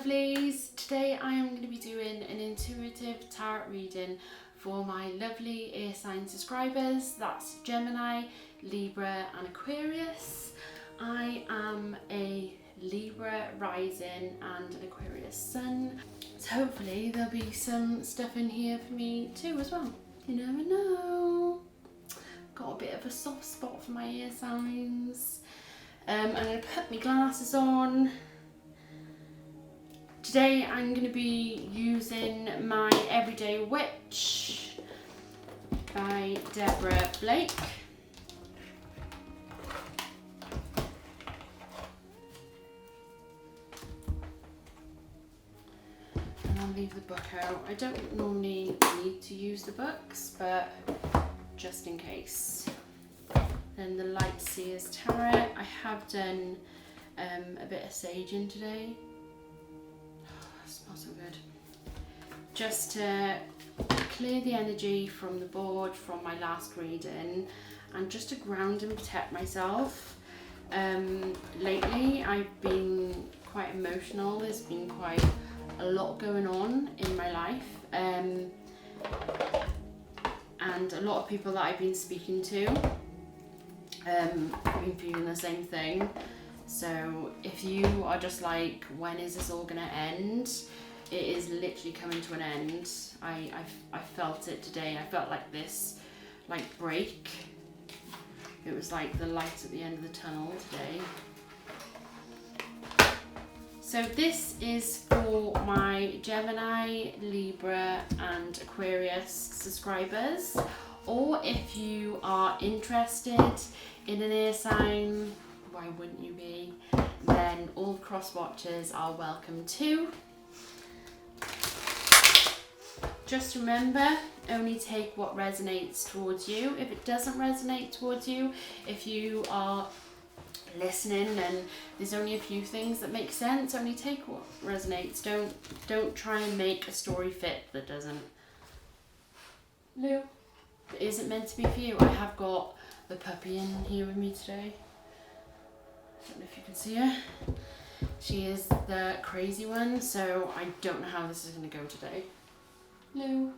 lovelies. Today I am going to be doing an intuitive tarot reading for my lovely air sign subscribers. That's Gemini, Libra and Aquarius. I am a Libra rising and an Aquarius sun, so hopefully there'll be some stuff in here for me too as well. You never know. Got a bit of a soft spot for my air signs. I'm going to put my glasses on. Today I'm going to be using my Everyday Witch by Deborah Blake. And I'll leave the book out. I don't normally need to use the books, but just in case. Then the Light Seers Tarot. I have done a bit of saging today. Smells so good. Just to clear the energy from the board from my last reading and just to ground and protect myself. Lately I've been quite emotional. There's been quite a lot going on in my life, and a lot of people that I've been speaking to have been feeling the same thing. So if you are just like, when is this all gonna end? It is literally coming to an end. I felt it today. I felt like this break. It was like the light at the end of the tunnel today. So this is for my Gemini, Libra and Aquarius subscribers, or if you are interested in an air sign, why wouldn't you be, then all cross watchers are welcome too. Just remember, only take what resonates towards you. If it doesn't resonate towards you, if you are listening and there's only a few things that make sense, only take what resonates. Don't try and make a story fit that doesn't. No, it isn't meant to be for you. I have got the puppy in here with me today. I don't know if you can see her. She is the crazy one, so I don't know how this is going to go today. Lou.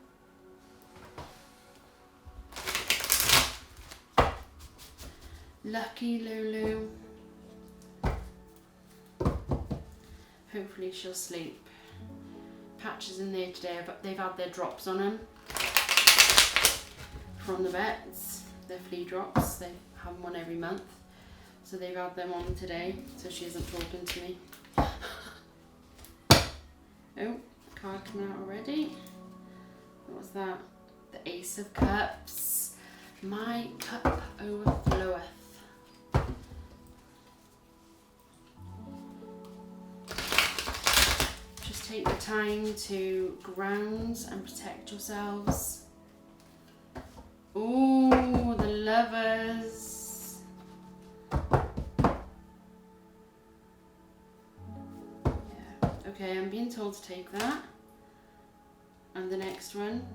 Lucky Lulu. Hopefully she'll sleep. Patches in there today, but they've had their drops on them from the vets. Their flea drops. They have one every month. So they've had them on today, so she isn't talking to me. Oh, card coming out already. What was that? The Ace of Cups. My cup overfloweth. Just take the time to ground and protect yourselves. Ooh, the Lovers. Yeah. Okay, I'm being told to take that. And the next one.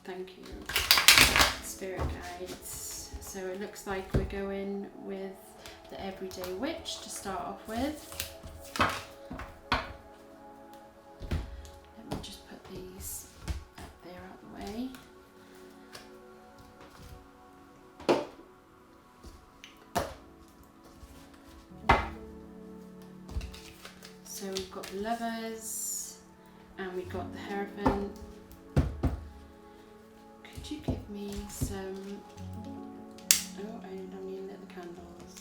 Thank you, Spirit Guides. So it looks like we're going with the Everyday Witch to start off with. Let me just put these up there out the way. So we've got the Lovers and we've got the Hierophant. Could you give me some... Oh, I don't need the candles.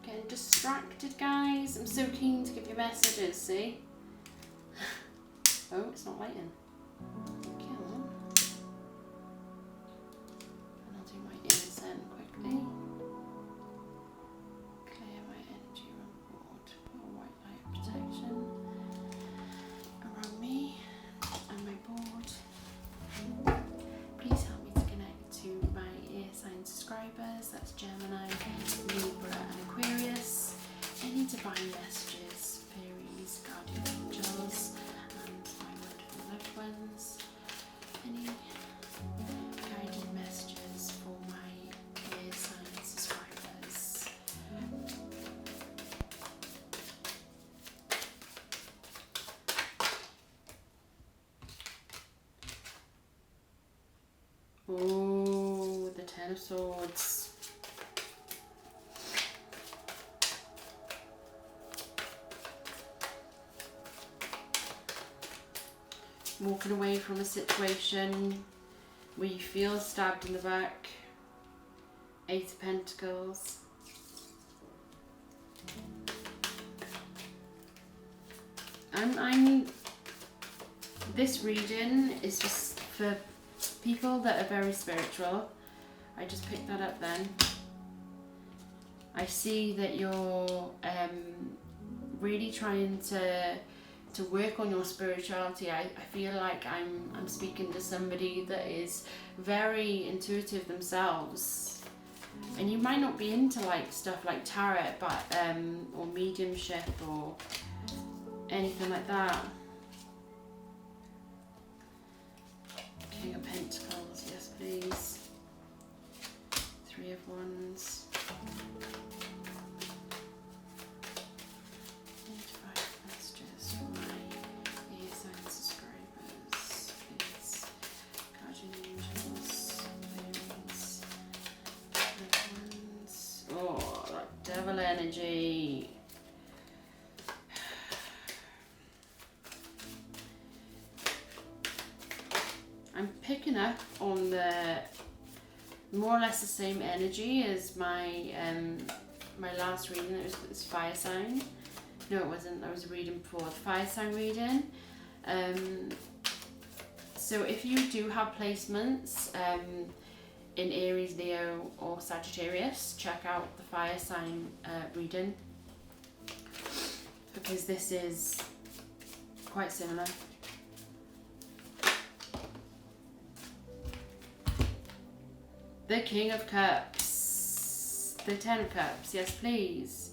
Getting distracted, guys. I'm so keen to give you messages, see? Oh, it's not lighting. Come on. And I'll do my incense quickly. Clear my energy on board. Put a white light protection around me and my board. Please help me to connect to my air sign subscribers. That's Gemini, Libra and Aquarius. Any divine messages, fairies, guardian angels and my wonderful loved ones. Any guided messages for my air sign subscribers. Oh, the Ten of Swords. Walking away from a situation where you feel stabbed in the back. Eight of Pentacles. This reading is just for people that are very spiritual. I just picked that up then. I see that you're really trying to work on your spirituality. I feel like I'm speaking to somebody that is very intuitive themselves, and you might not be into like stuff like tarot, but or mediumship or anything like that. King of Pentacles, yes please. Three of Wands. Messages for my ear sign subscribers, please. Guardian angels, fairies, Wands. Oh, that devil energy. I'm picking up on the more or less the same energy as my my last reading. It was fire sign. No, it wasn't. I was reading before the fire sign reading. So if you do have placements in Aries, Leo, or Sagittarius, check out the fire sign reading, because this is quite similar. The King of Cups, the Ten of Cups, yes please,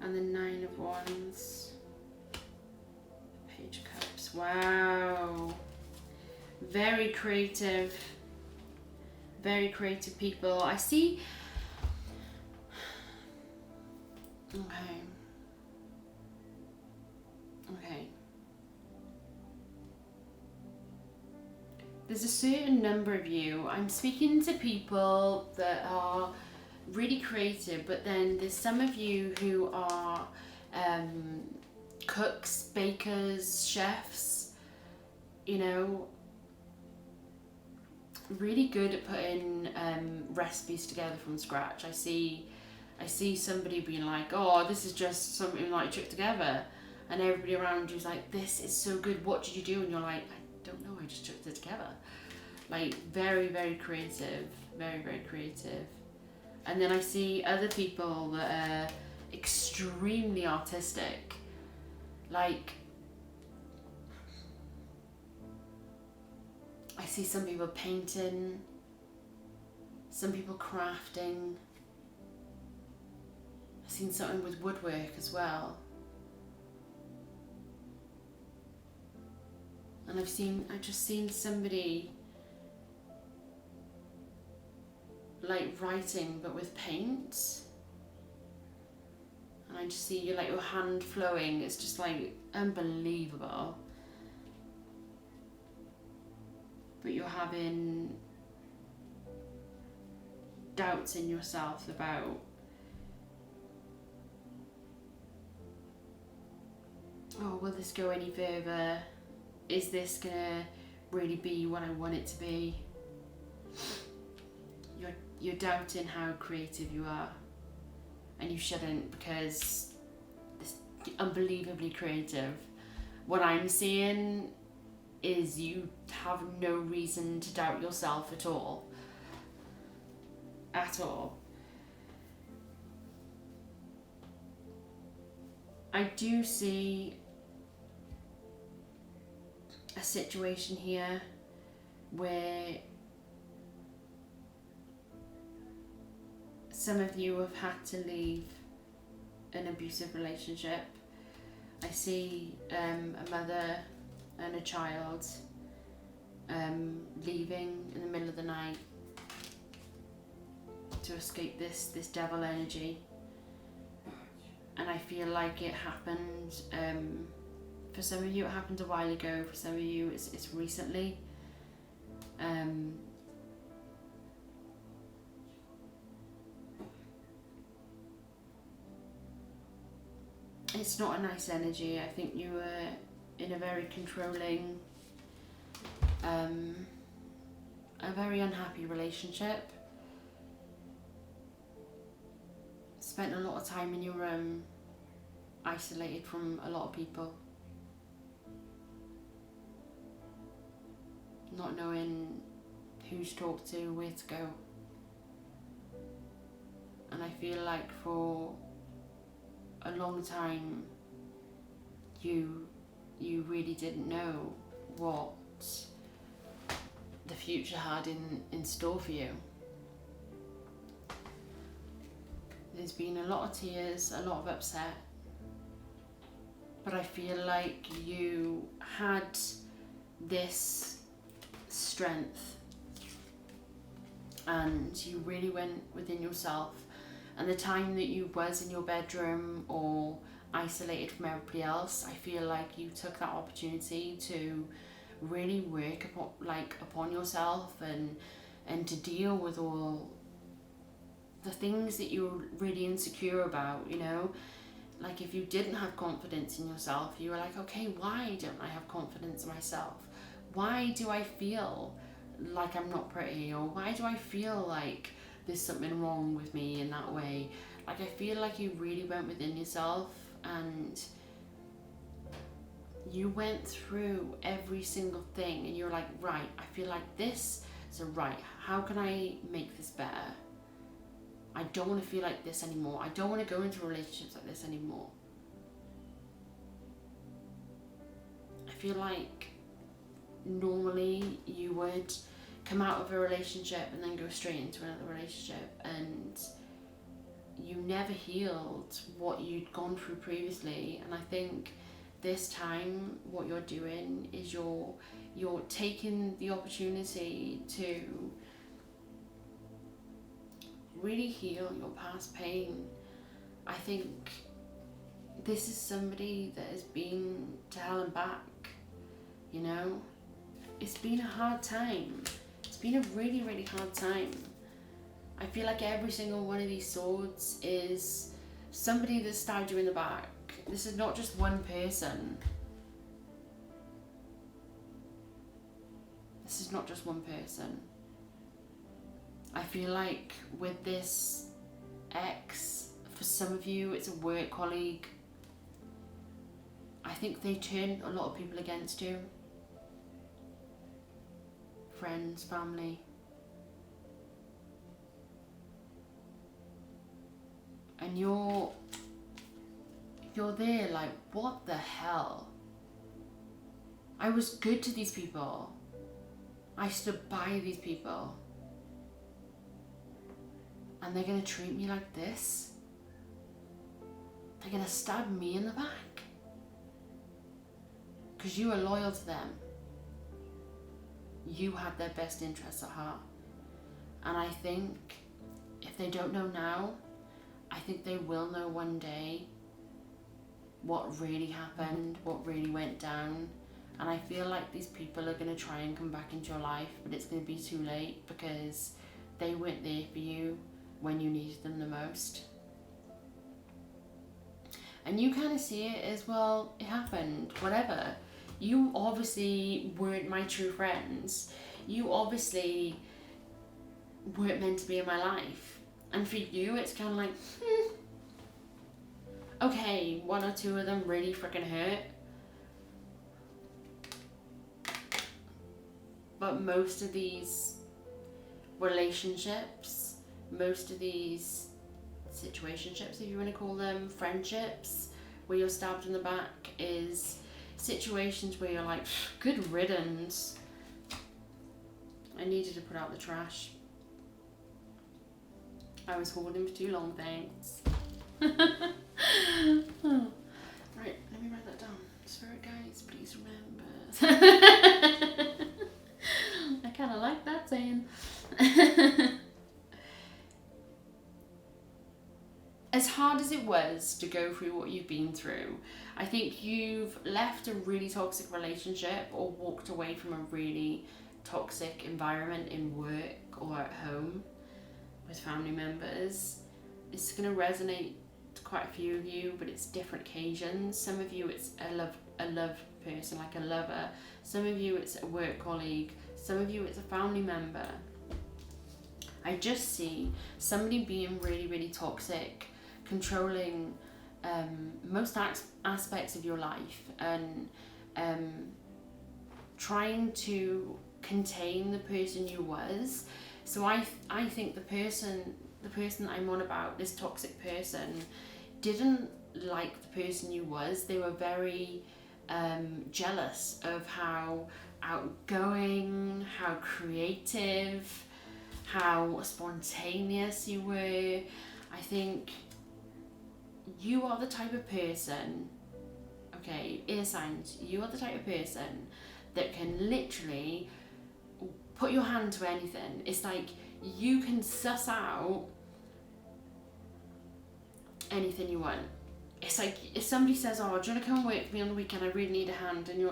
and the Nine of Wands, Page of Cups. Wow, very creative people. I see. Okay. There's a certain number of you. I'm speaking to people that are really creative, but then there's some of you who are cooks, bakers, chefs, you know, really good at putting recipes together from scratch. I see somebody being like, oh, this is just something like chucked together, and everybody around you's like, this is so good, what did you do? And you're like, I don't know, I just chucked it together. Like, very, very creative, very, very creative. And then I see other people that are extremely artistic. Like, I see some people painting, some people crafting. I've seen something with woodwork as well. And I've just seen somebody like writing but with paint. And I just see you like your hand flowing. It's just like unbelievable. But you're having doubts in yourself about, oh, will this go any further? Is this gonna really be what I want it to be? You're doubting how creative you are, and you shouldn't, because it's unbelievably creative. What I'm seeing is you have no reason to doubt yourself at all. At all. I do see a situation here where some of you have had to leave an abusive relationship. I see a mother and a child leaving in the middle of the night to escape this devil energy. And I feel like it happened, for some of you it happened a while ago, for some of you it's recently. it's not a nice energy. I think you were in a very controlling, a very unhappy relationship. Spent a lot of time in your room, isolated from a lot of people. Not knowing who to talk to, where to go. And I feel like for a long time you really didn't know what the future had in store for you. There's been a lot of tears, a lot of upset, but I feel like you had this strength and you really went within yourself. And the time that you was in your bedroom or isolated from everybody else, I feel like you took that opportunity to really work upon yourself and to deal with all the things that you were really insecure about, you know. Like if you didn't have confidence in yourself, you were like, okay, why don't I have confidence in myself? Why do I feel like I'm not pretty? Or why do I feel like there's something wrong with me in that way? Like I feel like you really went within yourself and you went through every single thing and you're like, right, I feel like this, so right, how can I make this better? I don't want to feel like this anymore. I don't want to go into relationships like this anymore. I feel like normally you would come out of a relationship and then go straight into another relationship, and you never healed what you'd gone through previously. And I think this time what you're doing is you're taking the opportunity to really heal your past pain. I think this is somebody that has been to hell and back, you know. It's been a hard time. It's been a really, really hard time. I feel like every single one of these swords is somebody that stabbed you in the back. This is not just one person. This is not just one person. I feel like with this ex, for some of you, it's a work colleague. I think they turned a lot of people against you. Friends, family. And you're there like, what the hell? I was good to these people. I stood by these people. And they're gonna treat me like this? They're gonna stab me in the back? Because you were loyal to them. You had their best interests at heart. And I think if they don't know now, I think they will know one day what really happened, what really went down. And I feel like these people are gonna try and come back into your life, but it's gonna be too late because they weren't there for you when you needed them the most. And you kind of see it as, well, it happened, whatever. You obviously weren't my true friends. You obviously weren't meant to be in my life. And for you, it's kind of like, okay, one or two of them really freaking hurt. But most of these relationships, most of these situationships, if you want to call them, friendships, where you're stabbed in the back, is situations where you're like, good riddance. I needed to put out the trash. I was holding for too long, thanks. Right, let me write that down. Spirit guides, please remember. I kind of like that saying. As hard as it was to go through what you've been through, I think you've left a really toxic relationship or walked away from a really toxic environment in work or at home with family members. It's going to resonate quite a few of you, but it's different occasions. Some of you it's a love person, like a lover. Some of you it's a work colleague. Some of you it's a family member. I just see somebody being really, really toxic, controlling most aspects of your life, and trying to contain the person you was. So I think the person that I'm on about, this toxic person, didn't like the person you was. They were very jealous of how outgoing, how creative, how spontaneous you were. I think you are the type of person, okay, ear signs, you are the type of person that can literally put your hand to anything. It's like you can suss out anything you want. It's like if somebody says, oh, do you want to come and work for me on the weekend, I really need a hand, and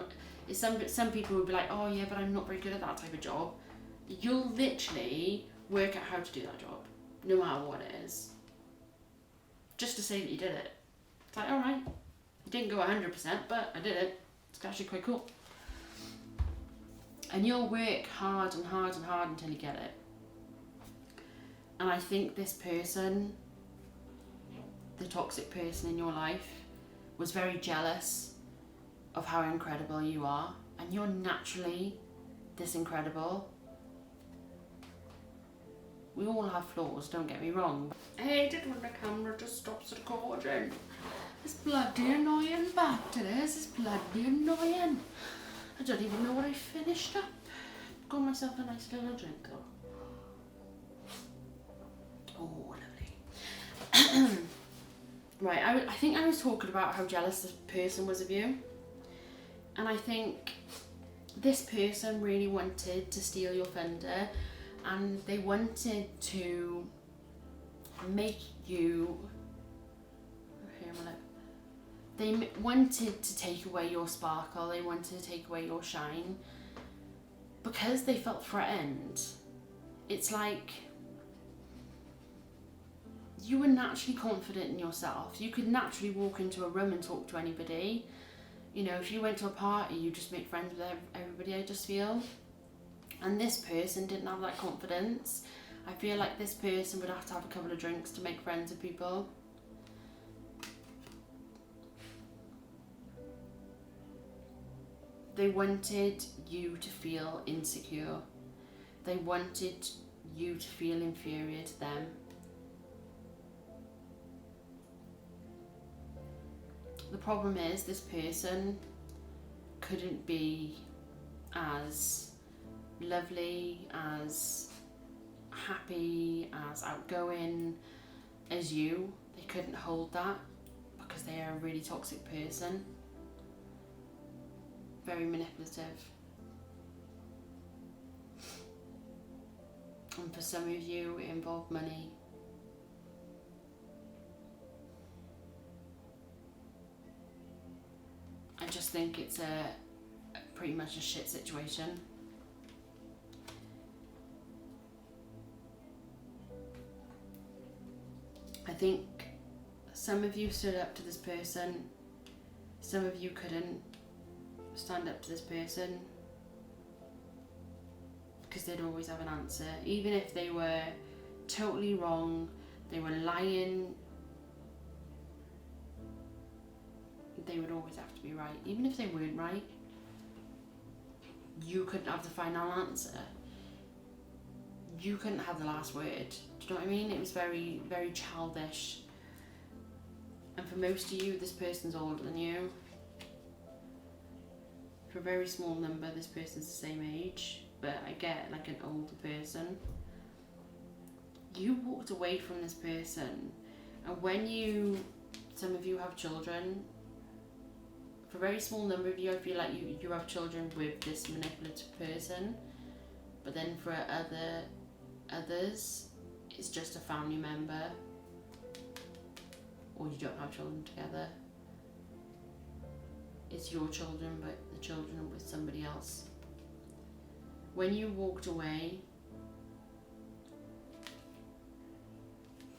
some people would be like, oh yeah, but I'm not very good at that type of job. You'll literally work out how to do that job, no matter what it is, just to say that you did it. It's like, alright, you didn't go 100%, but I did it. It's actually quite cool. And you'll work hard and hard and hard until you get it. And I think this person, the toxic person in your life, was very jealous of how incredible you are. And you're naturally this incredible. We all have flaws, don't get me wrong. I hate it when the camera just stops recording. It's bloody annoying, back to this. It's bloody annoying. I don't even know what I finished up. Got myself a nice little drink though. Oh, lovely. Right, I think I was talking about how jealous this person was of you. And I think this person really wanted to steal your thunder, and they wanted to make you... Here, my lip. They wanted to take away your sparkle, they wanted to take away your shine, because they felt threatened. It's like you were naturally confident in yourself. You could naturally walk into a room and talk to anybody. You know, if you went to a party, you just make friends with everybody, I just feel. And this person didn't have that confidence. I feel like this person would have to have a couple of drinks to make friends with people. They wanted you to feel insecure. They wanted you to feel inferior to them. The problem is this person couldn't be as lovely, as happy, as outgoing as you. They couldn't hold that because they are a really toxic person. Very manipulative. And for some of you, it involved money. I just think it's pretty much a shit situation. I think some of you stood up to this person, some of you couldn't stand up to this person because they'd always have an answer. Even if they were totally wrong, they were lying, they would always have to be right. Even if they weren't right, you couldn't have the final answer. You couldn't have the last word. Do you know what I mean? It was very, very childish. And for most of you, this person's older than you. For a very small number, this person's the same age, but I get like an older person. You walked away from this person, and when some of you have children, for a very small number of you, I feel like you have children with this manipulative person, but then for others, it's just a family member, or you don't have children together. It's your children, but the children are with somebody else. When you walked away,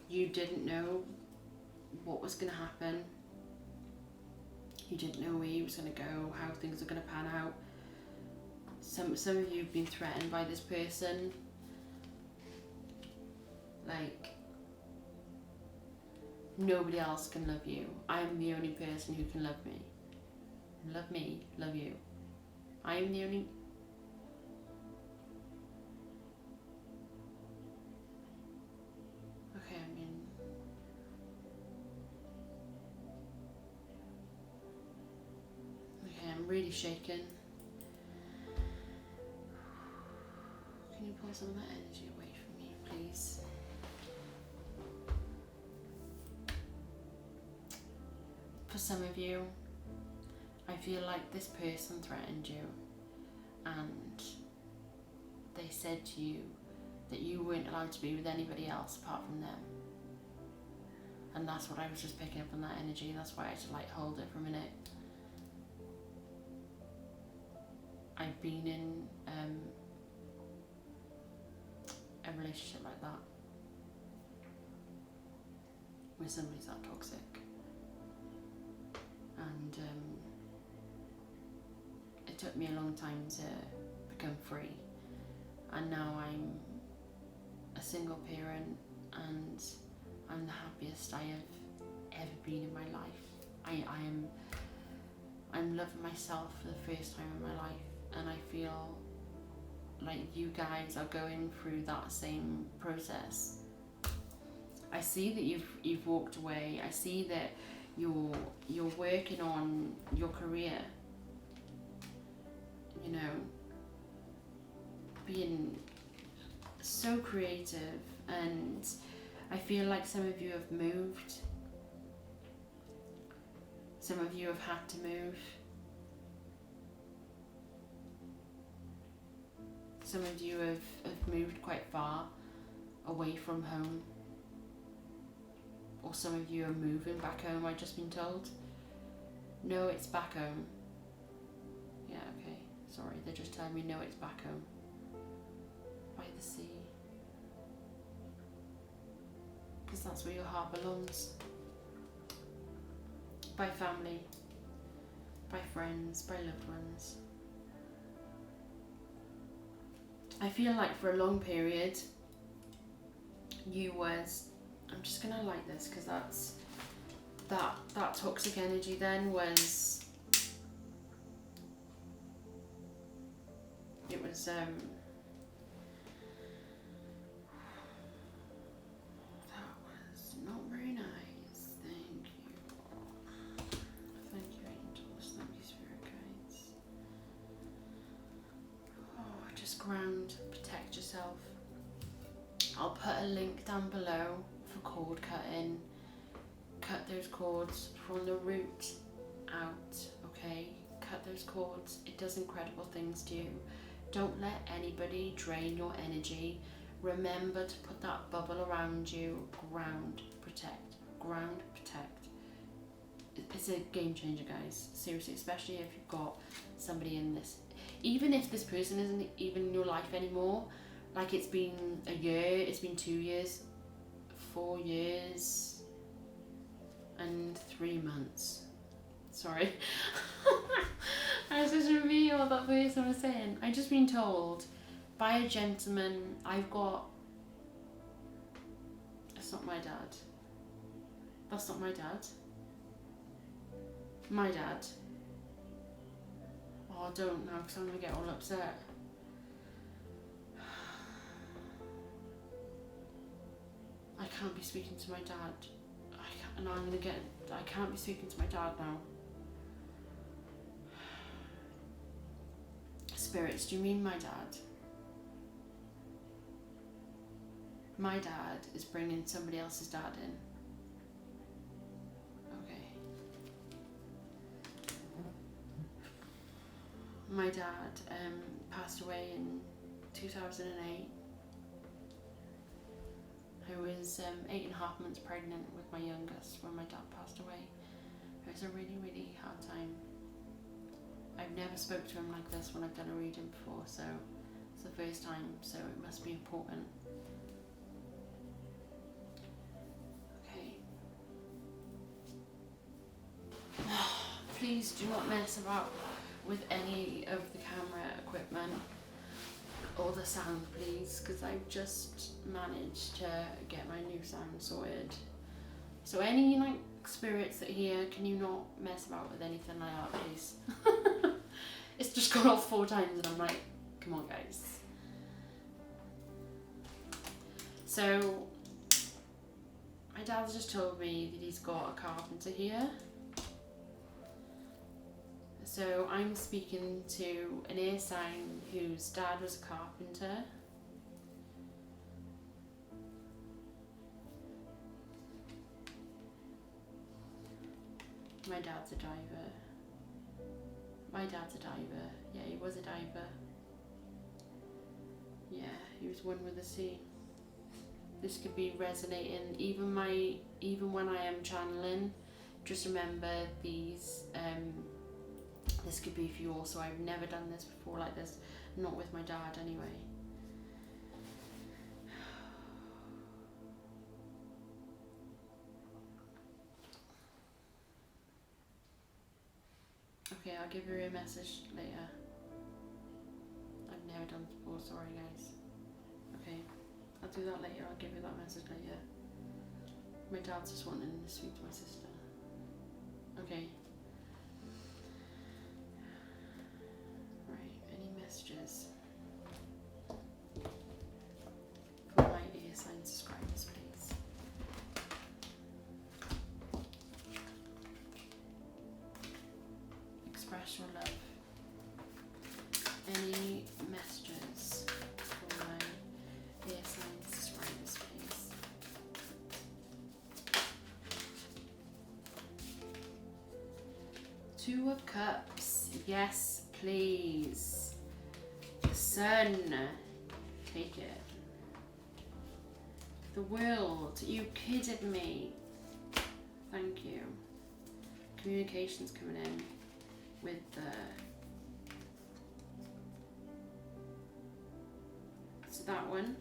you didn't know what was going to happen. You didn't know where he was going to go, how things are going to pan out. Some of you have been threatened by this person. Like, nobody else can love you. I'm the only person who can love me. Love me, love you. I am the only... Okay, I mean... Okay, I'm really shaken. Can you pull some of that energy away from me, please? For some of you, I feel like this person threatened you and they said to you that you weren't allowed to be with anybody else apart from them. And that's what I was just picking up on, that energy. That's why I had to like hold it for a minute. I've been in a relationship like that, where somebody's that toxic. And it took me a long time to become free, and now I'm a single parent and I'm the happiest I have ever been in my life. I'm loving myself for the first time in my life, and I feel like you guys are going through that same process. I see that you've walked away. I see that you're working on your career, you know, being so creative, and I feel like some of you have moved. Some of you have had to move. Some of you have moved quite far away from home. Or some of you are moving back home, I've just been told. No, it's back home. Yeah, okay. Sorry, they're just telling me no, it's back home. By the sea. Because that's where your heart belongs. By family. By friends. By loved ones. I feel like for a long period, you was... I'm just gonna light this because that's that toxic energy then was, it was that was not very nice. Thank you. Thank you, angels. Thank you, spirit guides. Oh, just ground, protect yourself. I'll put a link down below for cord cutting. Cut those cords from the root out, okay? Cut those cords. It does incredible things to you. Don't let anybody drain your energy. Remember to put that bubble around you. Ground, protect. Ground, protect. It's a game changer, guys. Seriously, especially if you've got somebody in this. Even if this person isn't even in your life anymore, like it's been a year, it's been 2 years, 4 years, and 3 months. Sorry. I was just revealing what that person was saying. I've just been told by a gentleman, it's not my dad. That's not my dad. My dad. Oh, don't now, because I'm going to get all upset. I can't be speaking to my dad. I can't be speaking to my dad now. Spirits, do you mean my dad? My dad is bringing somebody else's dad in. Okay. My dad passed away in 2008. I was 8.5 months pregnant with my youngest when my dad passed away. It was a really, really hard time. I've never spoke to him like this when I've done a reading before, so it's the first time, so it must be important. Okay. please do not mess about with any of the camera equipment or the sound, please, because I've just managed to get my new sound sorted. So any like spirits that are here, can you not mess about with anything like that, please? It's just gone off 4 times and I'm like, come on guys. So my dad's just told me that he's got a carpenter here. So I'm speaking to an air sign whose dad was a carpenter. My dad's a diver. My dad's a diver. Yeah, he was a diver. Yeah, he was one with the sea. This could be resonating even when I am channeling. Just remember these. This could be for you also. I've never done this before like this, not with my dad anyway. Okay, I'll give you a message later. I've never done this before, sorry guys. Okay, I'll do that later, I'll give you that message later. My dad's just wanting to speak to my sister. Okay. Right, any messages for my ear sign subscribers, please? Express your love. Any messages for my ear sign subscribers, please? Two of Cups, yes please. The Sun, take it. The World, you kidding me? Thank you. Communication's coming in with the... So that one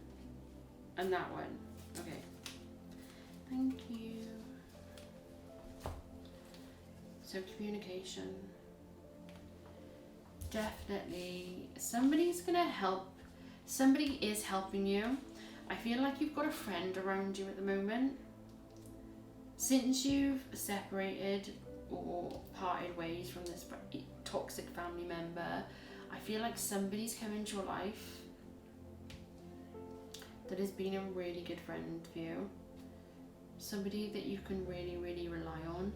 and that one. Okay. Thank you. So communication. Definitely somebody's gonna help. Somebody is helping you. I feel like you've got a friend around you at the moment. Since you've separated or parted ways from this toxic family member, I feel like somebody's come into your life that has been a really good friend for you. Somebody that you can really, really rely on.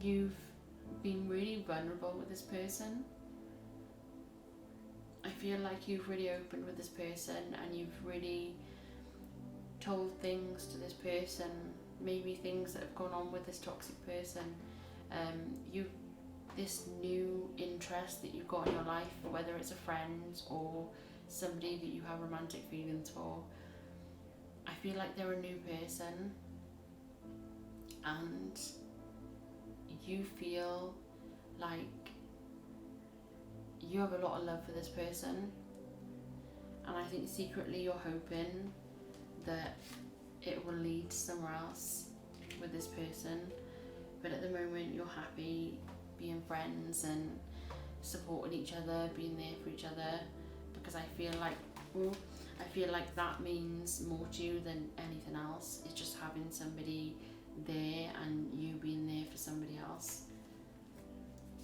You've been really vulnerable with this person. I feel like you've really opened with this person and you've really told things to this person, maybe things that have gone on with this toxic person. This new interest that you've got in your life, whether it's a friend or somebody that you have romantic feelings for, I feel like they're a new person and you feel like you have a lot of love for this person, and I think secretly you're hoping that it will lead somewhere else with this person, but at the moment you're happy being friends and supporting each other, being there for each other, because I feel like that means more to you than anything else. It's just having somebody there and you being there for somebody else.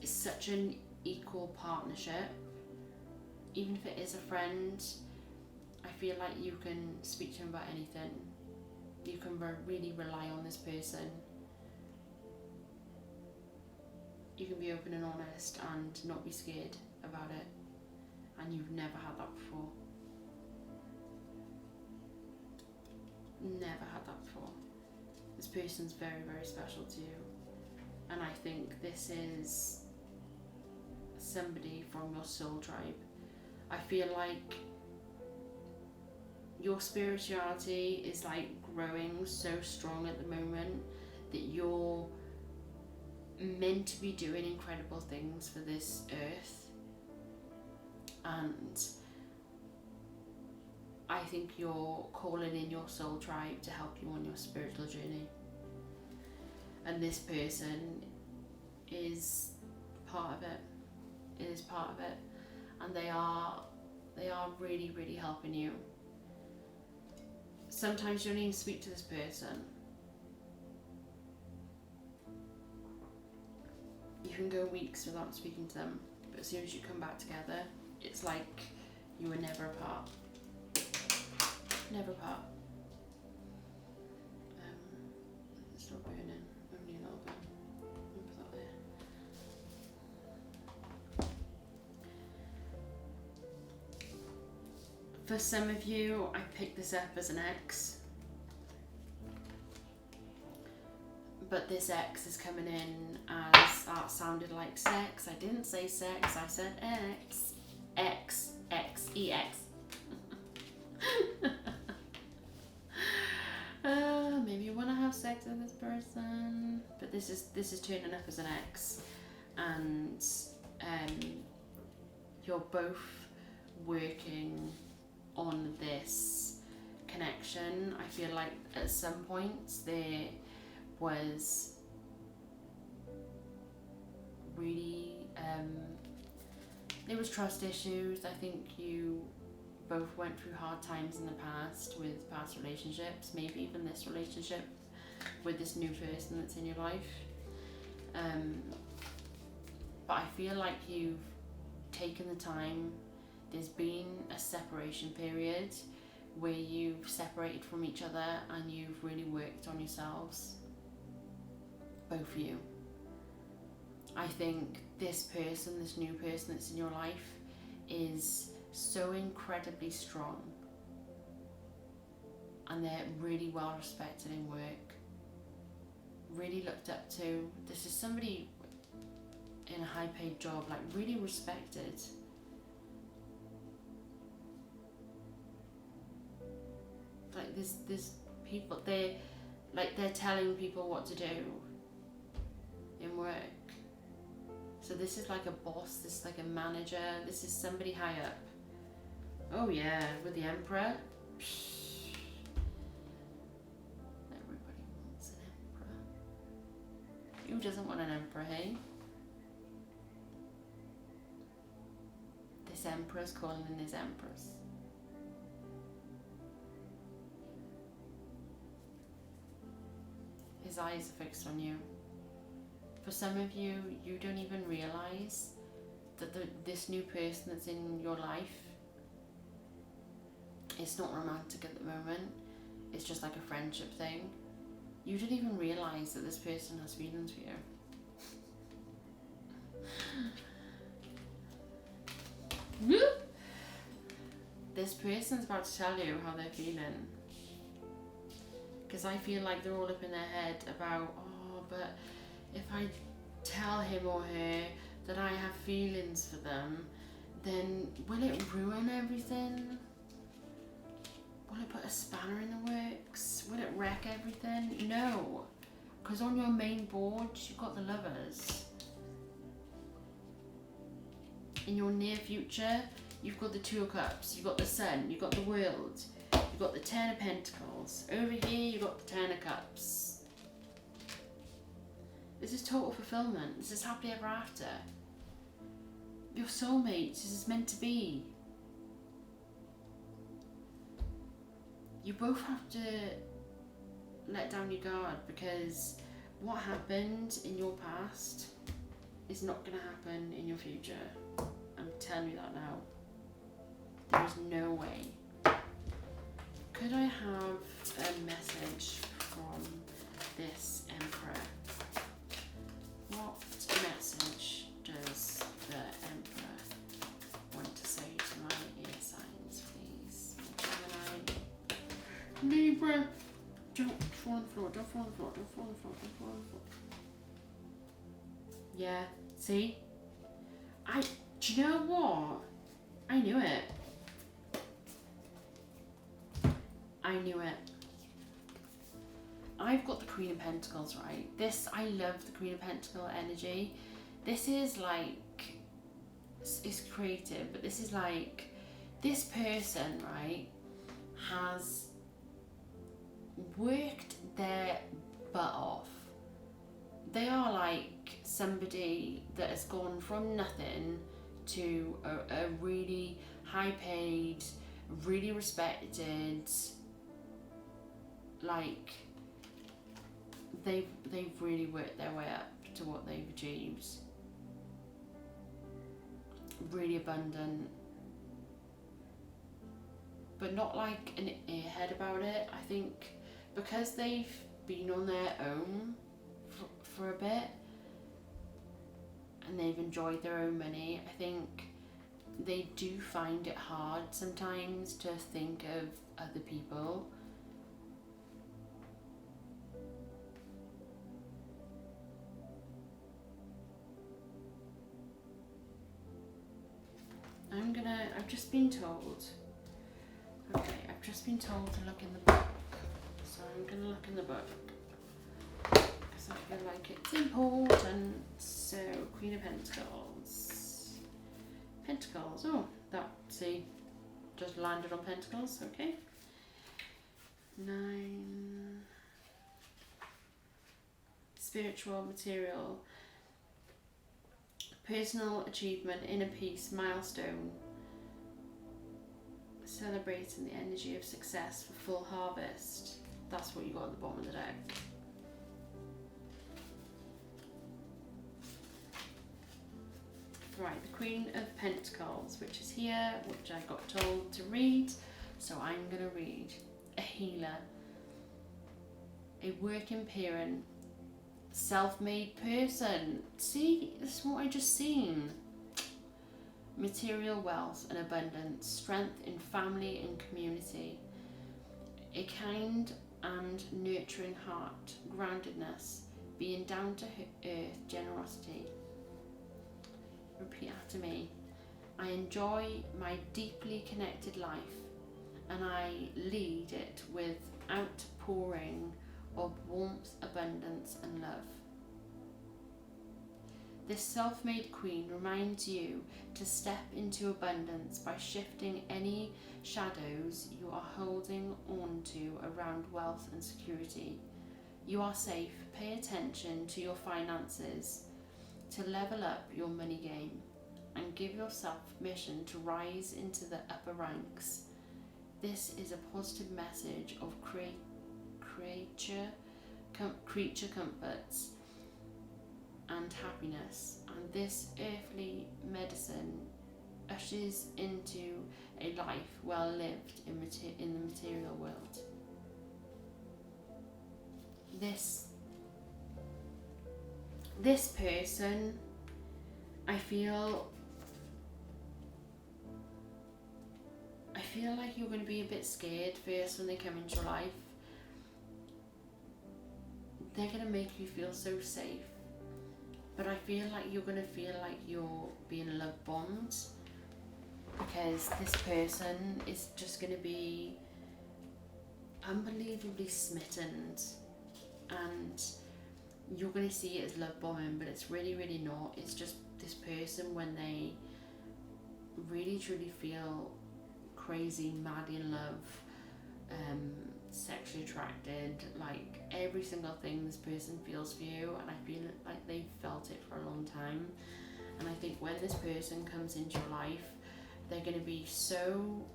It's such an equal partnership. Even if it is a friend, I feel like you can speak to him about anything. You can really rely on this person. You can be open and honest and not be scared about it. And you've never had that before. Never had that before. This person's very, very special to you. And I think this is somebody from your soul tribe. I feel like your spirituality is like growing so strong at the moment that you're meant to be doing incredible things for this earth, and I think you're calling in your soul tribe to help you on your spiritual journey. and this person is part of it. It is part of it, and they are really, really helping you. Sometimes you don't even speak to this person. You can go weeks without speaking to them, but as soon as you come back together, it's like you were never apart. Never apart. It's still burning, only a little bit. I'll put that there. For some of you, I picked this up as an ex. But this X is coming in as that sounded like sex. I didn't say sex, I said X. X, X, EX. Maybe you want to have sex with this person. But this is turning up as an X. And you're both working on this connection. I feel like at some points there was really there was trust issues. I think you both went through hard times in the past with past relationships, maybe even this relationship with this new person that's in your life, but I feel like you've taken the time. There's been a separation period where you've separated from each other and you've really worked on yourselves, both of you. I think this person, this new person that's in your life, is so incredibly strong, and they're really well respected in work, really looked up to. This is somebody in a high paid job, like really respected. Like there's people, they're telling people what to do in work. So this is like a boss, this is like a manager, this is somebody high up. Oh yeah, with the Emperor. Everybody wants an Emperor. Who doesn't want an Emperor, hey? This Emperor's calling in his Empress. His eyes are fixed on you. For some of you, you don't even realise that this new person that's in your life, it's not romantic at the moment. It's just like a friendship thing. You didn't even realise that this person has feelings for you. This person's about to tell you how they're feeling. Because I feel like they're all up in their head about, oh, but if I tell him or her that I have feelings for them, then will it ruin everything? Will it put a spanner in the works? Will it wreck everything? No, because on your main board you've got the Lovers. In your near future, you've got the Two of Cups, you've got the Sun, you've got the World, you've got the Ten of Pentacles. Over here you've got the Ten of Cups. This is total fulfillment. This is happily ever after. Your soulmate. This is meant to be. You both have to let down your guard, because what happened in your past is not going to happen in your future. I'm telling you that now. There is no way. Could I have a message from this Emperor? What message does the Emperor want to say to my ear signs, please? Gemini. Libra. Don't fall on the floor, don't fall on the floor, don't fall on the floor, don't fall on the floor. Yeah, see? Do you know what? I knew it. I knew it. I've got the Queen of Pentacles, right? I love the Queen of Pentacle energy. This is like, it's creative, but this is like, this person, right, has worked their butt off they are like somebody that has gone from nothing to a really high paid, really respected, like they've really worked their way up to what they've achieved. Really abundant, but not like an airhead about it. I think because they've been on their own for a bit and they've enjoyed their own money, I think they do find it hard sometimes to think of other people. I've just been told, okay, I've just been told to look in the book, so I'm gonna look in the book, because I feel like it's important. So, Queen of Pentacles. Pentacles, oh, that, see, just landed on Pentacles, okay. 9. Spiritual, material. Personal achievement, inner peace, milestone. Celebrating the energy of success for full harvest. That's what you got at the bottom of the deck. Right, the Queen of Pentacles, which is here, which I got told to read. So I'm going to read. A healer. A working parent. Self-made person. See, this is what I just seen. Material wealth and abundance, strength in family and community, a kind and nurturing heart, groundedness, being down to earth, generosity. Repeat after me. I enjoy my deeply connected life and I lead it with outpouring of warmth, abundance and love. This self-made queen reminds you to step into abundance by shifting any shadows you are holding on to around wealth and security. You are safe. Pay attention to your finances to level up your money game and give yourself permission to rise into the upper ranks. This is a positive message of creature comforts and happiness, and this earthly medicine ushers into a life well lived in the material world. This person, I feel like you're going to be a bit scared first when they come into your life. They're going to make you feel so safe. But I feel like you're going to feel like you're being love bombed, because this person is just going to be unbelievably smitten, and you're going to see it as love bombing, but it's really, really not. It's just this person, when they really truly feel crazy, mad in love, sexually attracted, like every single thing this person feels for you, and I feel like they've felt it for a long time. And I think when this person comes into your life, they're going to be so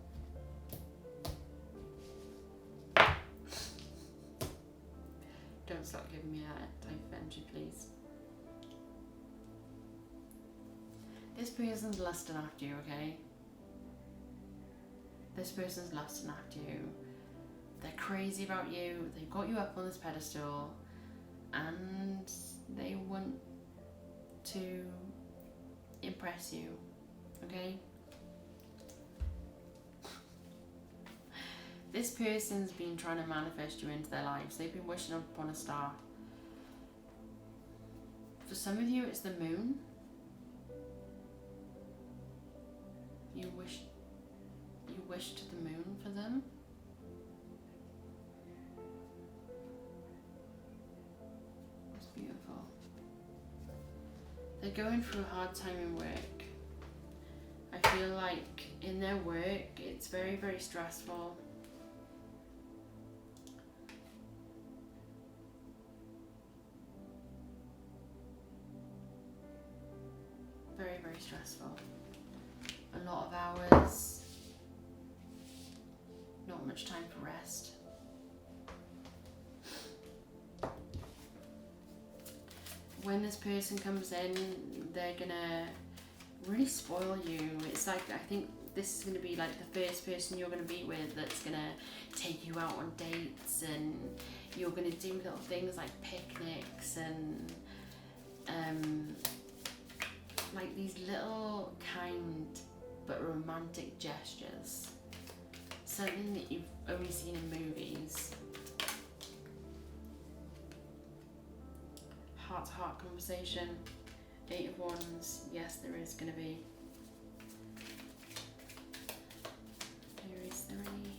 don't stop giving me a type of energy, please. This person's lusting after you, okay? This person's lusting after you. They're crazy about you. They've got you up on this pedestal and they want to impress you, okay? This person's been trying to manifest you into their lives. They've been wishing upon a star. For some of you, it's the moon. You wish to the moon for them. It's beautiful. They're going through a hard time in work. I feel like in their work, it's very, very stressful. stressful. A lot of hours, not much time for rest. When this person comes in, they're gonna really spoil you. It's like, I think this is gonna be like the first person you're gonna be with that's gonna take you out on dates, and you're gonna do little things like picnics and like these little kind but romantic gestures. Something that you've only seen in movies. Heart-to-heart conversation. 8 of Wands. Yes, there is going to be. Is there any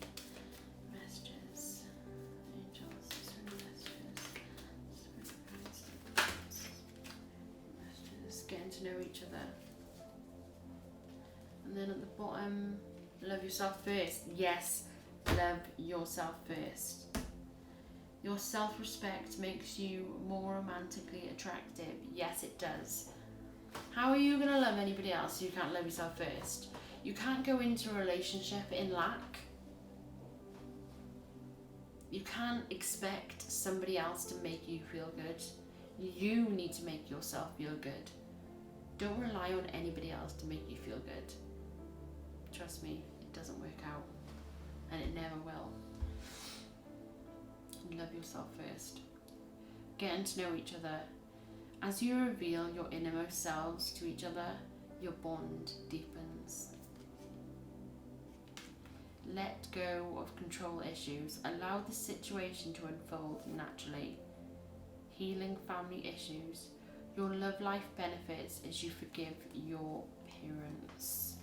messages? Angels, is there any messages? Getting to know each other. And then at the bottom, love yourself first. Yes, love yourself first. Your self-respect makes you more romantically attractive. Yes, it does. How are you going to love anybody else if you can't love yourself first? You can't go into a relationship in lack. You can't expect somebody else to make you feel good. You need to make yourself feel good. Don't rely on anybody else to make you feel good. Trust me, it doesn't work out. And it never will. Love yourself first. Getting to know each other. As you reveal your innermost selves to each other, your bond deepens. Let go of control issues. Allow the situation to unfold naturally. Healing family issues. Your love life benefits as you forgive your parents.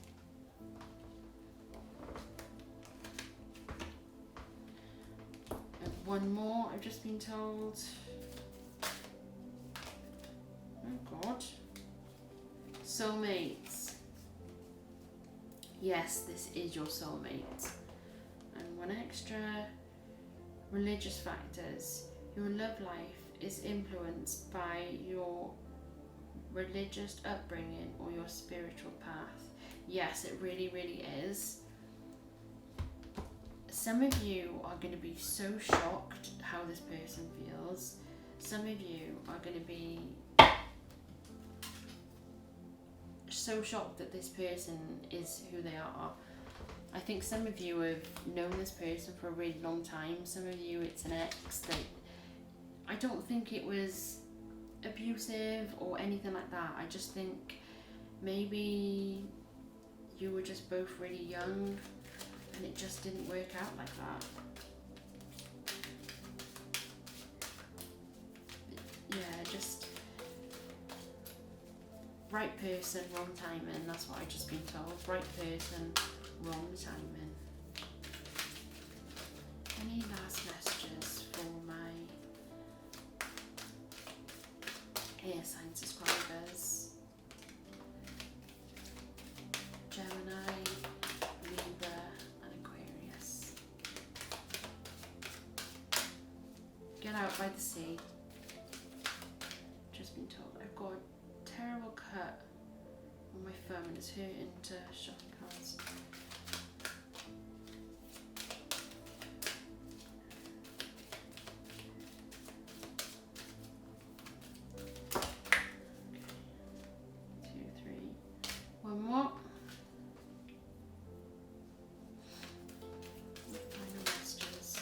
And one more, I've just been told. Oh God. Soulmates. Yes, this is your soulmate. And one extra, religious factors. Your love life is influenced by your religious upbringing or your spiritual path. Yes, it really, really is. Some of you are going to be so shocked how this person feels. Some of you are going to be so shocked that this person is who they are. I think some of you have known this person for a really long time. Some of you, it's an ex that I don't think it was abusive or anything like that. I just think maybe you were just both really young and it just didn't work out like that. Yeah, just right person, wrong timing. That's what I've just been told. Right person, wrong timing. Any last messages for my air sign subscribers? Gemini, Libra and Aquarius. Get out by the sea. Just been told I've got a terrible cut on my thumb and it's hurting to shut cards. One more. Final messages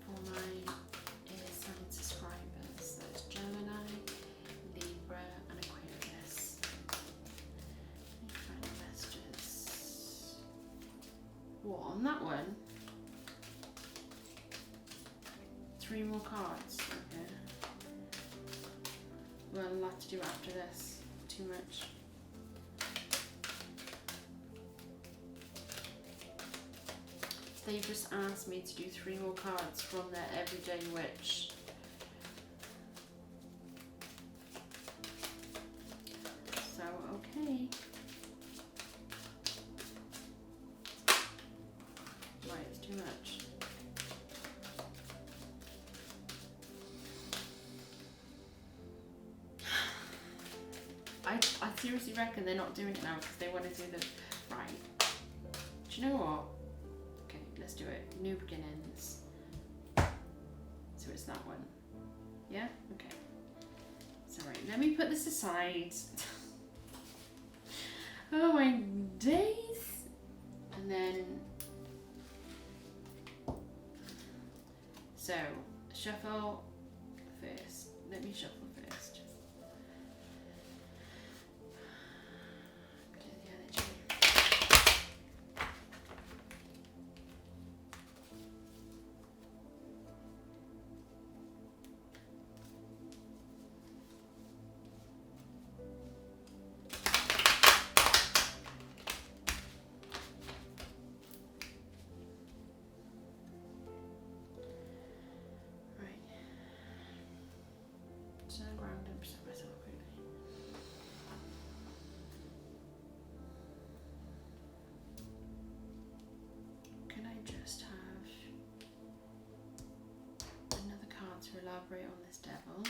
for my air sign subscribers. That's Gemini, Libra and Aquarius. Final messages. What, on that one? 3 more cards. Okay. Well, I'll have to do after this. Too much. They've just asked me to do 3 more cards from their Everyday Witch. So, okay. Right, it's too much. I seriously reckon they're not doing it now because they want to do the right. Do you know what? Okay, let's do it. New beginnings. So it's that one. Yeah? Okay. So right, let me put this aside. Oh my days. And then, so shuffle first. Let me shuffle first. Clear the energy. Can I just have another card to elaborate on this devil?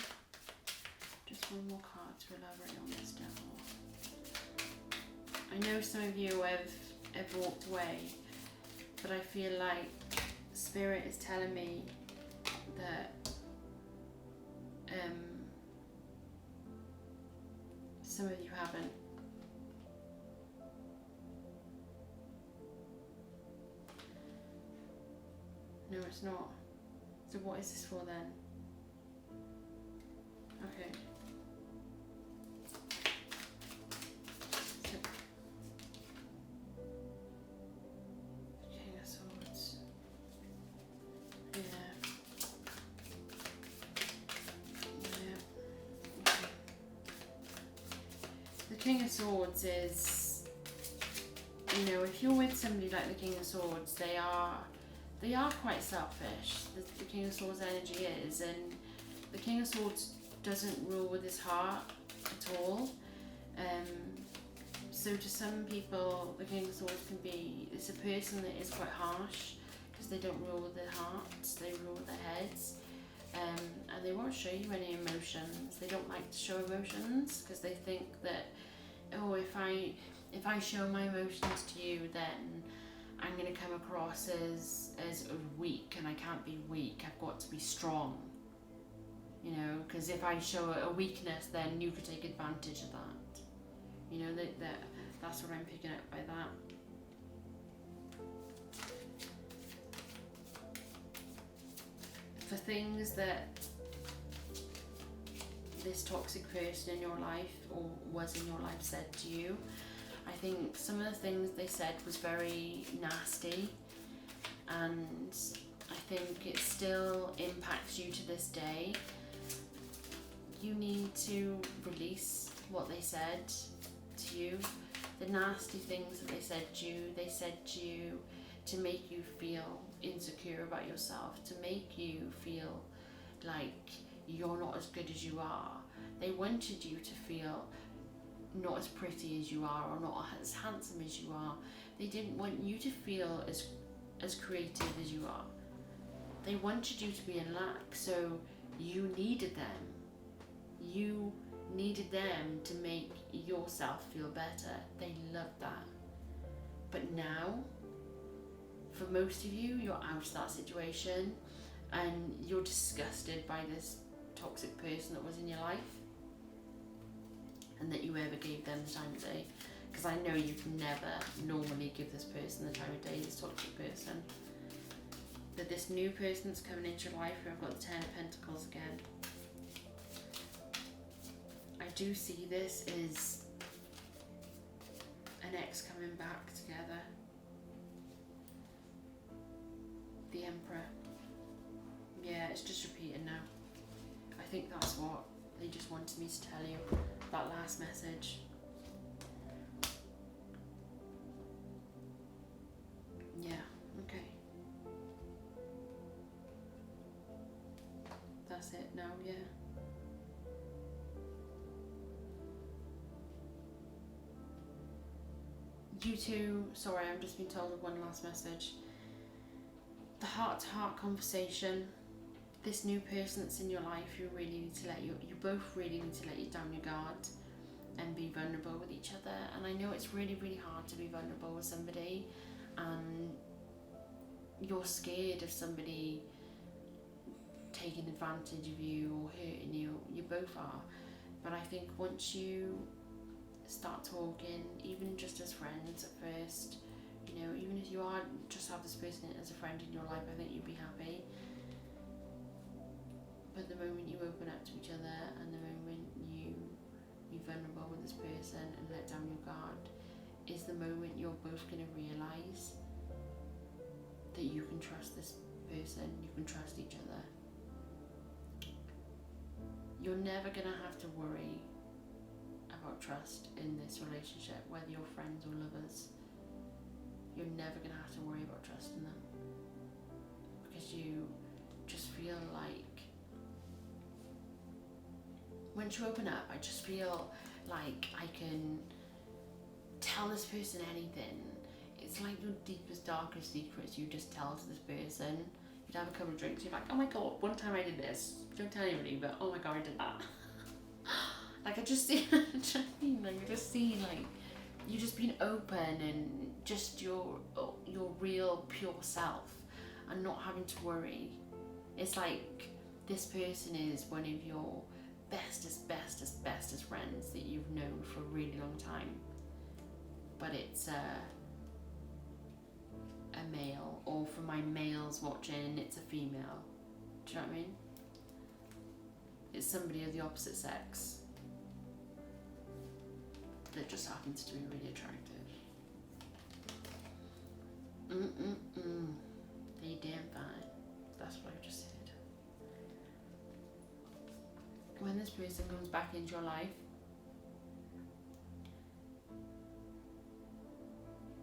Just one more card to elaborate on this devil. I know some of you have walked away, but I feel like Spirit is telling me that some of you haven't. No, it's not. So what is this for then? Okay. So, King of Swords. Yeah. Okay. The King of Swords is, you know, if you're with somebody like the King of Swords, they are quite selfish. The King of Swords energy is, and the King of Swords doesn't rule with his heart at all. So to some people, the King of Swords can be, it's a person that is quite harsh because they don't rule with their hearts, they rule with their heads. And they won't show you any emotions. They don't like to show emotions because they think that, oh, if I show my emotions to you, then I'm going to come across as weak, and I can't be weak. I've got to be strong, you know, because if I show a weakness, then you could take advantage of that. You know, that's what I'm picking up by that. For things that this toxic person in your life or was in your life said to you, I think some of the things they said was very nasty, and I think it still impacts you to this day. You need to release what they said to you. The nasty things that they said to you to make you feel insecure about yourself, to make you feel like you're not as good as you are. They wanted you to feel not as pretty as you are, or not as handsome as you are. They didn't want you to feel as creative as you are. They wanted you to be in lack, so you needed them. You needed them to make yourself feel better. They loved that. But now, for most of you, you're out of that situation and you're disgusted by this toxic person that was in your life, and that you ever gave them the time of day. Because I know you can never normally give this person the time of day, this toxic person. But this new person that's coming into your life, I've got the 10 of Pentacles again. I do see this as an ex coming back together. The Emperor. Yeah, it's just repeating now. I think that's what they just wanted me to tell you. That last message. Yeah, okay. That's it now, yeah. You two, sorry, I'm just being told of one last message. The heart-to-heart conversation. This new person that's in your life, you both really need to let you down your guard. and be vulnerable with each other. And I know it's really, really hard to be vulnerable with somebody, and you're scared of somebody taking advantage of you or hurting you. You both are. But I think once you start talking, even just as friends at first, you know, even if you are just have this person as a friend in your life, I think you'll be happy. But the moment you open up to each other, and the moment you be vulnerable with this person and let down your guard, is the moment you're both going to realise that you can trust this person, you can trust each other. You're never going to have to worry about trust in this relationship, whether you're friends or lovers. You're never going to have to worry about trusting them, because you just feel like, once you open up, I just feel like I can tell this person anything. It's like your deepest, darkest secrets you just tell to this person. You'd have a couple of drinks, you're like, oh my god, one time I did this. Don't tell anybody, but oh my god, I did that. Like, I just see, like, you just being open and just your real, pure self, and not having to worry. It's like this person is one of your bestest friends that you've known for a really long time, but it's a male, or for my males watching, it's a female. Do you know what I mean? It's somebody of the opposite sex that just happens to be really attractive. They damn fine. That's what I just said. When this person comes back into your life,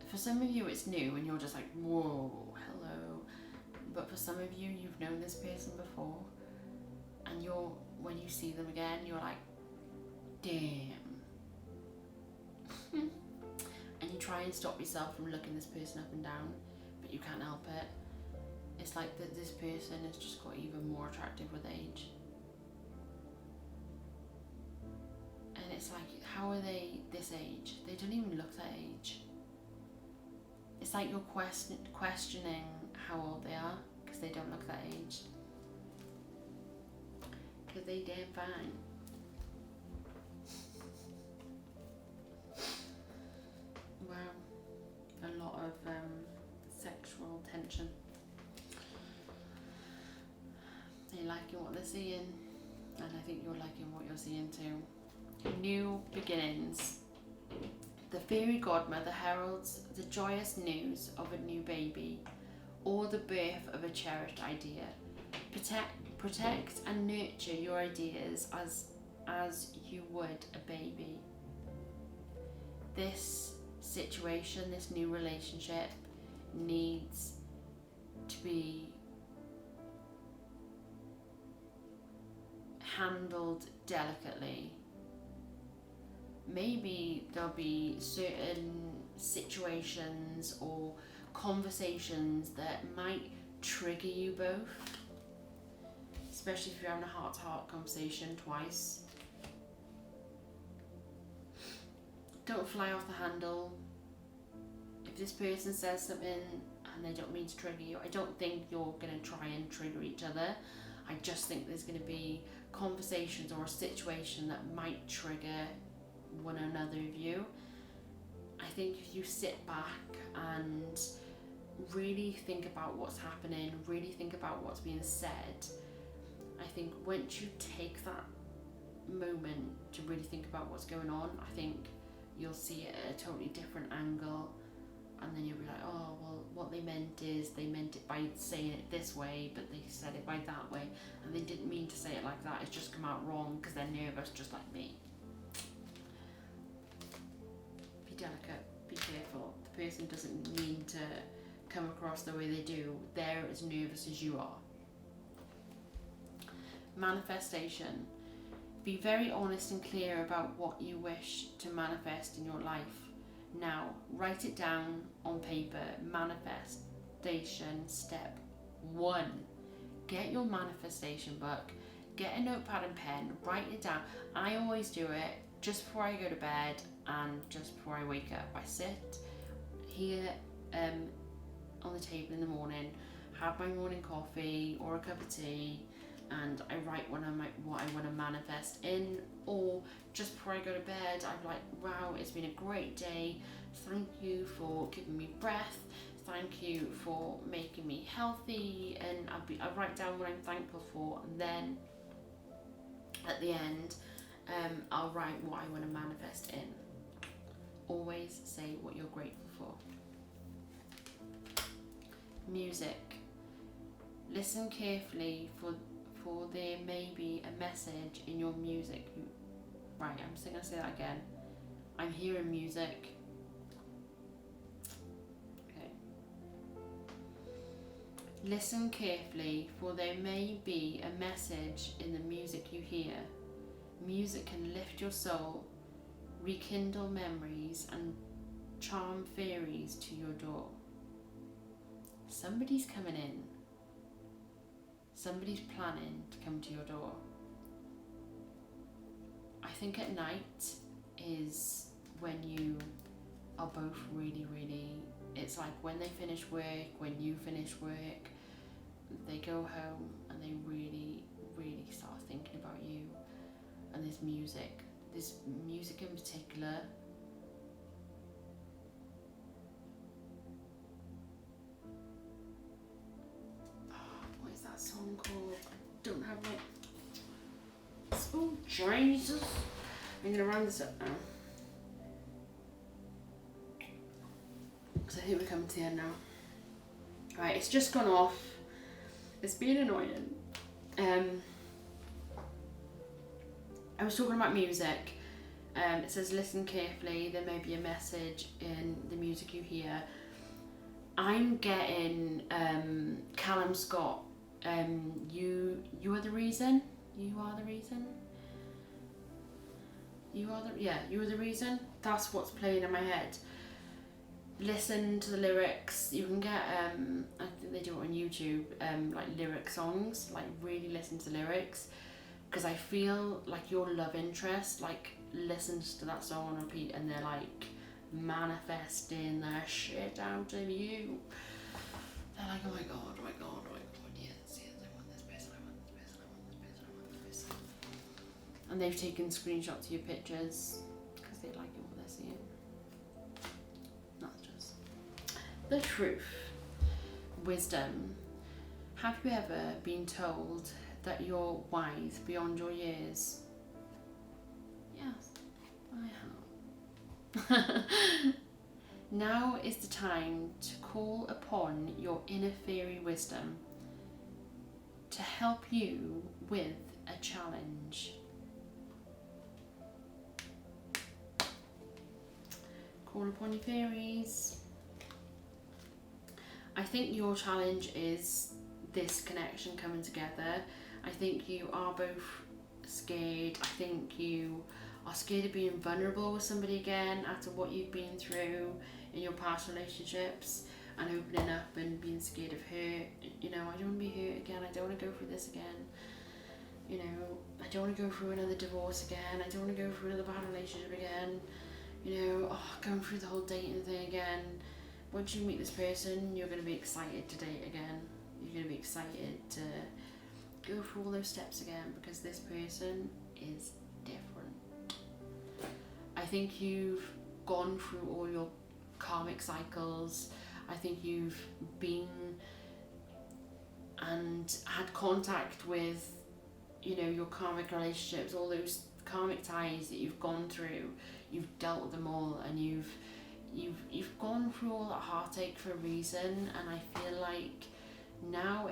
for some of you it's new and you're just like, whoa, hello. But for some of you, you've known this person before, and when you see them again, you're like, damn. And you try and stop yourself from looking this person up and down, but you can't help it. It's like that this person has just got even more attractive with age. And it's like, how are they this age? They don't even look that age. It's like you're questioning how old they are, because they don't look that age. Because they damn fine. Wow, a lot of sexual tension. They're liking what they're seeing, and I think you're liking what you're seeing too. New beginnings. The fairy godmother heralds the joyous news of a new baby, or the birth of a cherished idea. Protect and nurture your ideas as you would a baby. This situation, this new relationship, needs to be handled delicately. Maybe there'll be certain situations or conversations that might trigger you both, especially if you're having a heart-to-heart conversation twice. Don't fly off the handle. If this person says something and they don't mean to trigger you, I don't think you're going to try and trigger each other. I just think there's going to be conversations or a situation that might trigger one or another of you. I think if you sit back and really think about what's happening, really think about what's being said, I think once you take that moment to really think about what's going on, I think you'll see it at a totally different angle, and then you'll be like, oh, well, what they meant is they meant it by saying it this way, but they said it by that way, and they didn't mean to say it like that. It's just come out wrong because they're nervous, just like me. Be delicate, be careful. The person doesn't mean to come across the way they do. They're as nervous as you are. Manifestation. Be very honest and clear about what you wish to manifest in your life. Now, write it down on paper. Manifestation step 1. Get your manifestation book. Get a notepad and pen. Write it down. I always do it just before I go to bed and just before I wake up, I sit here on the table in the morning, have my morning coffee or a cup of tea, and I write what I want to manifest in. Or just before I go to bed, I'm like, wow, it's been a great day. Thank you for giving me breath. Thank you for making me healthy. And I write down what I'm thankful for, and then at the end, I'll write what I want to manifest in. Always say what you're grateful for. Music. Listen carefully for there may be a message in your music. Right, I'm just gonna say that again. I'm hearing music. Okay. Listen carefully, for there may be a message in the music you hear. Music can lift your soul, rekindle memories, and charm fairies to your door. Somebody's coming in. Somebody's planning to come to your door. I think at night is when you are both really, it's like when they finish work, when you finish work, they go home and they really start thinking about you. And this music in particular, what is that song called? I don't have my, oh Jesus, I'm gonna round this up now, because I think we're coming to the end now. Right, it's just gone off, it's been annoying. I was talking about music. It says listen carefully, there may be a message in the music you hear. I'm getting Callum Scott, you are the reason. You are the reason. You are the reason. That's what's playing in my head. Listen to the lyrics. You can get I think they do it on YouTube, like lyric songs, like really listen to the lyrics, because I feel like your love interest like listens to that song on repeat and they're like manifesting their shit out of you. They're like, oh my god, yes, I want this person, I want this person, I want this person, I want this person. And they've taken screenshots of your pictures because they like what they're seeing. That's just the truth. Wisdom. Have you ever been told that you're wise beyond your years? Yes, I have. Now is the time to call upon your inner fairy wisdom to help you with a challenge. Call upon your fairies. I think your challenge is this connection coming together. I think you are both scared. I think you are scared of being vulnerable with somebody again after what you've been through in your past relationships, and opening up and being scared of hurt. You know, I don't want to be hurt again. I don't want to go through this again. You know, I don't want to go through another divorce again. I don't want to go through another bad relationship again. You know, going through the whole dating thing again. Once you meet this person, you're going to be excited to date again. You're going to be excited to go through all those steps again, because this person is different. I think you've gone through all your karmic cycles. I think you've been and had contact with, you know, your karmic relationships, all those karmic ties that you've gone through. You've dealt with them all, and you've gone through all that heartache for a reason. And I feel like now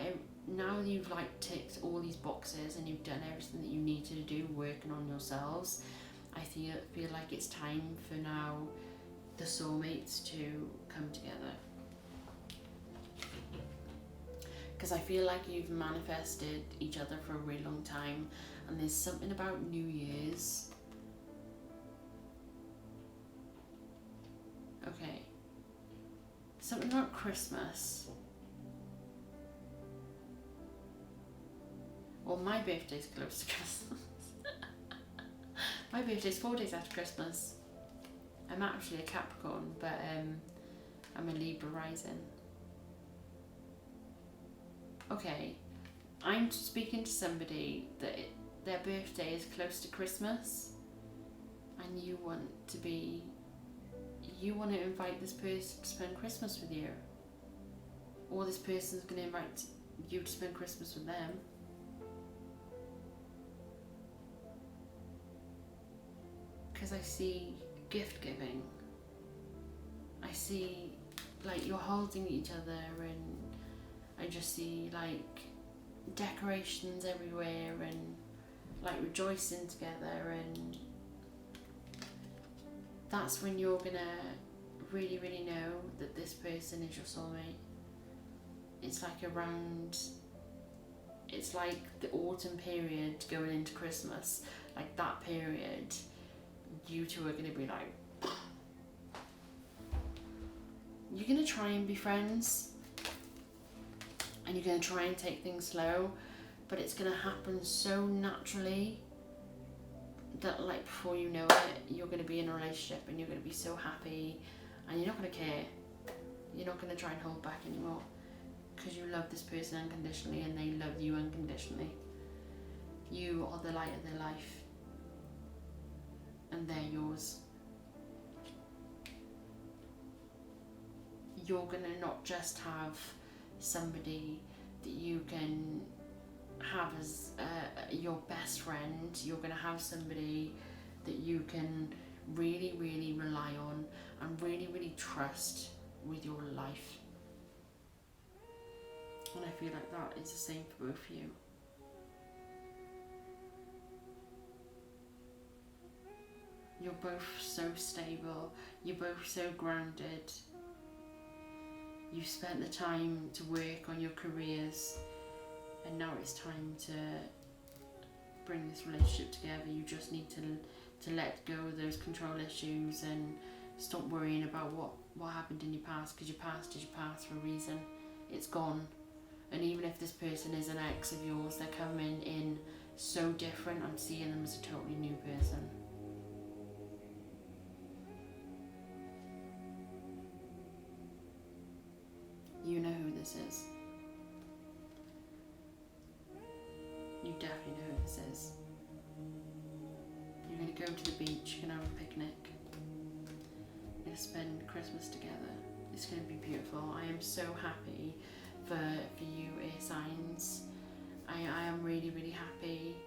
you've like ticked all these boxes and you've done everything that you need to do working on yourselves. I feel like it's time for now the soulmates to come together, because I feel like you've manifested each other for a really long time, and there's something about New Year's. Okay, something about Christmas. Well, my birthday's close to Christmas. My birthday's 4 days after Christmas. I'm actually a Capricorn, but I'm a Libra rising. Okay, I'm speaking to somebody that their birthday is close to Christmas, and you want to invite this person to spend Christmas with you, or this person's going to invite you to spend Christmas with them. Because I see gift giving. I see like you're holding each other, and I just see like decorations everywhere, and like rejoicing together, and that's when you're gonna really, really know that this person is your soulmate. It's like the autumn period going into Christmas, like that period, you two are gonna be like, you're gonna try and be friends, and you're gonna try and take things slow, but it's gonna happen so naturally that like before you know it, you're gonna be in a relationship and you're gonna be so happy, and you're not gonna care. You're not gonna try and hold back anymore, because you love this person unconditionally and they love you unconditionally. You are the light of their life, and they're yours. You're gonna not just have somebody that you can have as your best friend, you're gonna have somebody that you can really, really rely on and really, really trust with your life. And I feel like that is the same for both of you. You're both so stable, you're both so grounded. You've spent the time to work on your careers, and now it's time to bring this relationship together. You just need to let go of those control issues and stop worrying about what happened in your past, because your past is your past for a reason. It's gone. And even if this person is an ex of yours, they're coming in so different. I'm seeing them as a totally new person. You know who this is. You definitely know who this is. You're going to go to the beach, you're going to have a picnic. You're going to spend Christmas together. It's going to be beautiful. I am so happy for you, air signs. I am really, really happy.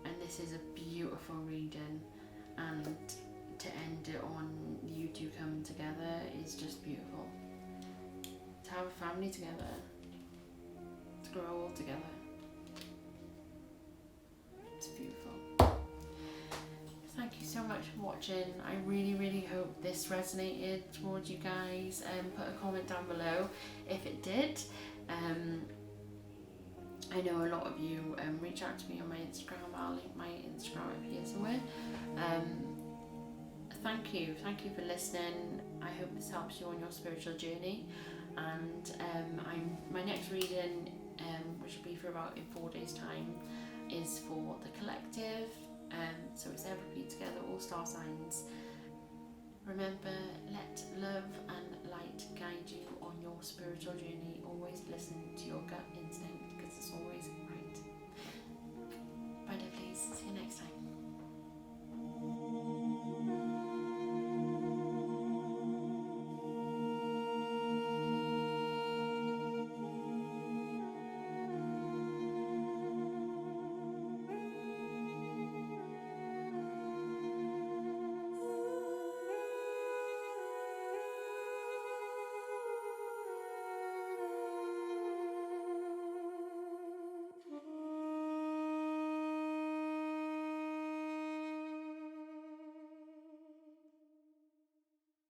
And this is a beautiful reading. And to end it on you two coming together is just beautiful. To have a family together, to grow old together, it's beautiful. Thank you so much for watching. I really, really hope this resonated towards you guys. Put a comment down below if it did. I know a lot of you reach out to me on my Instagram. I'll link my Instagram up here somewhere. Thank you for listening. I hope this helps you on your spiritual journey. And my next reading, which will be for about in 4 days' time, is for the collective. So it's everybody together, all star signs. Remember, let love and light guide you on your spiritual journey. Always listen to your gut instinct, because it's always